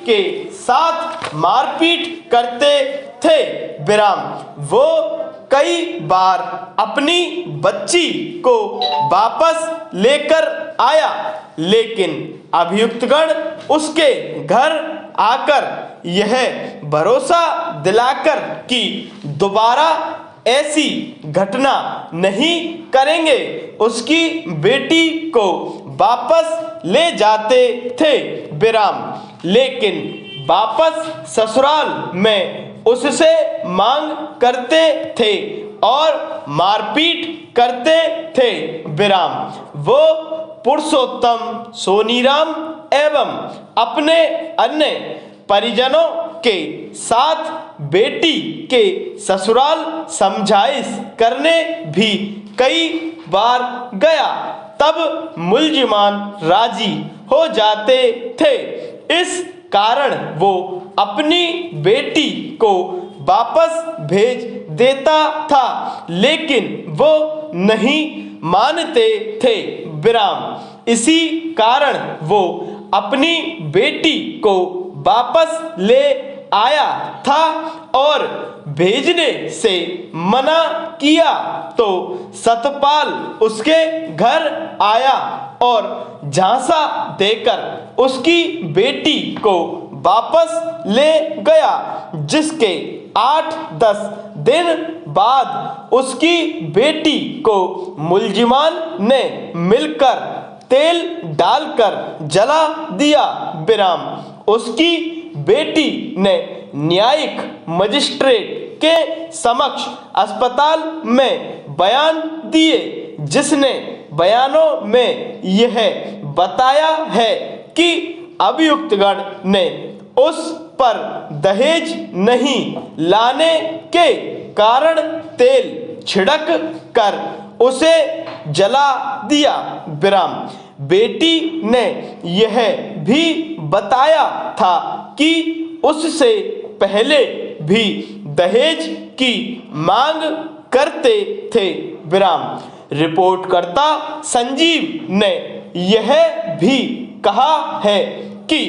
के साथ मारपीट करते थे। विराम। वो कई बार अपनी बच्ची को वापस लेकर आया, लेकिन अभियुक्तगण उसके घर आकर यह भरोसा दिलाकर कि दोबारा ऐसी घटना नहीं करेंगे, उसकी बेटी को वापस ले जाते थे। विराम। लेकिन वापस ससुराल में उससे मांग करते थे और मारपीट करते थे। विराम। वो पुरुषोत्तम सोनीराम एवं अपने अन्य परिजनों के साथ बेटी के ससुराल समझाइश करने भी कई बार गया, तब मुलजिमान राजी हो जाते थे। इस कारण वो अपनी बेटी को वापस भेज देता था, लेकिन वो नहीं मानते थे। विराम। इसी कारण वो अपनी बेटी को वापस ले आया था और भेजने से मना किया तो सतपाल उसके घर आया और झांसा देकर उसकी बेटी को वापस ले गया, जिसके 8-10 दिन बाद उसकी बेटी को मुलजिमान ने मिलकर तेल डालकर जला दिया। विराम। उसकी बेटी ने न्यायिक मजिस्ट्रेट के समक्ष अस्पताल में बयान दिए, जिसने बयानों में यह बताया है कि अभियुक्तगण ने उस पर दहेज नहीं लाने के कारण तेल छिड़क कर उसे जला दिया। विराम। बेटी ने यह भी बताया था कि उससे पहले भी दहेज की मांग करते थे। विराम। रिपोर्टकर्ता संजीव ने यह भी कहा है कि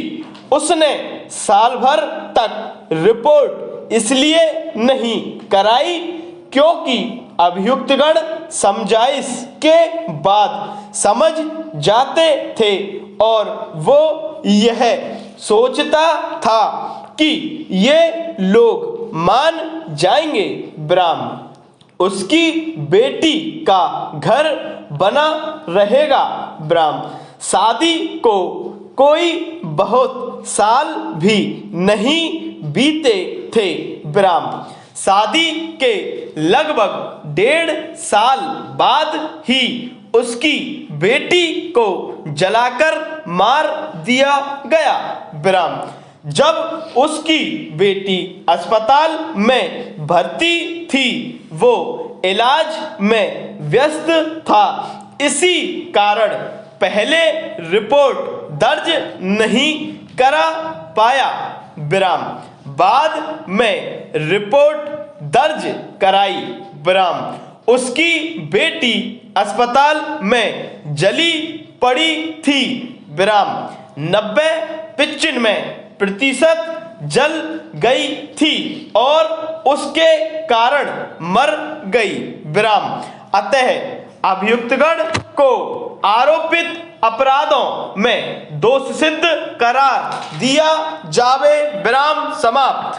उसने साल भर तक रिपोर्ट इसलिए नहीं कराई क्योंकि अभियुक्तगण समझाइश के बाद समझ जाते थे और वो यह सोचता था कि ये लोग मान जाएंगे। विराम। उसकी बेटी का घर बना रहेगा। विराम। शादी को कोई बहुत साल भी नहीं बीते थे। विराम। शादी के लगभग 1.5 साल बाद ही उसकी बेटी को जलाकर मार दिया गया। विराम। जब उसकी बेटी अस्पताल में भर्ती थी, वो इलाज में व्यस्त था, इसी कारण पहले रिपोर्ट दर्ज नहीं करा पाया। विराम। बाद में रिपोर्ट दर्ज कराई। विराम। उसकी बेटी अस्पताल में जली पड़ी थी। विराम। 90-95% जल गई थी और उसके कारण मर गई। विराम। अतः अभियुक्तगण को आरोपित अपराधों में दोष सिद्ध करार दिया जावे। विराम समाप्त।